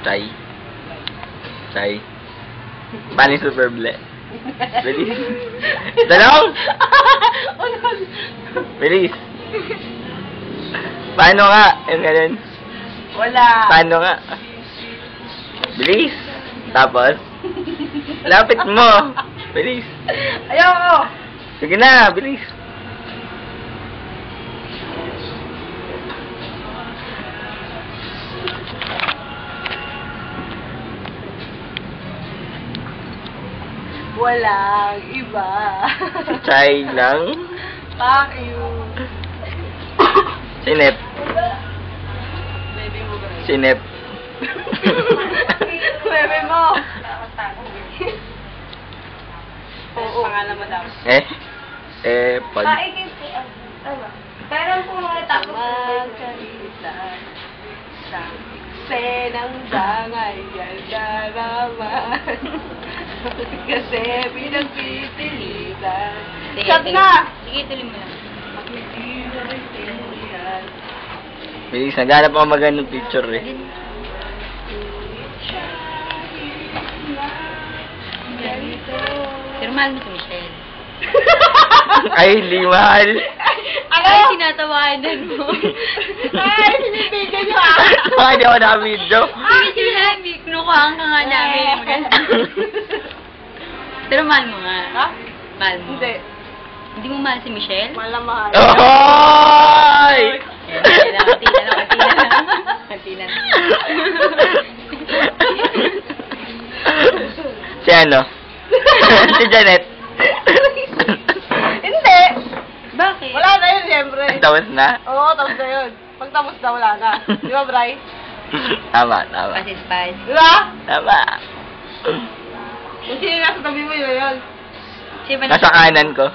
Chay. Chay. Paano yung super ble? Bilis. Tanong! Bilis. Paano nga? Yung ganun. Wala. Paano nga? Bilis. Tapos? Lapit mo. Bilis. Ayoko. Sige na, bilis. Walang iba. Si Chay lang. Fuck you. Sinep. Baby mo ba? Sinep. Bebe mo. Oo. Pangalan mo daw. Pag... Pero kung matapos magsalita sa senang dangay ganda naman. Kasi pinagpipilitan. Shut na! Sige, tuloy mo lang. Bilis, naghanap ako magandang picture eh. Pero mahal mo si Michelle. Ay, hindi mahal. Ay, tinatawanan mo. Ay, sinibigyan niyo ah! Baka hindi ako naka-video. Ay, sinabi, kinukuhaan ka nga namin. Pero mahal mo nga. Ha? Mahal mo. Hindi. Hindi mo mahal si Michelle? Mahal na mahal. Oy! Konti na lang. Si ano? Si Janet. Hindi! Bakit? Wala na yun, siyempre. Tapos na? Oo, tapos na yun. Pag tapos na, wala na. Di ba, Bri? Tama, tama. Pasis-pasis. Di ba? Tama. Kung sino nasa tabi mo, yun. Siya ba Nasa kanan ko.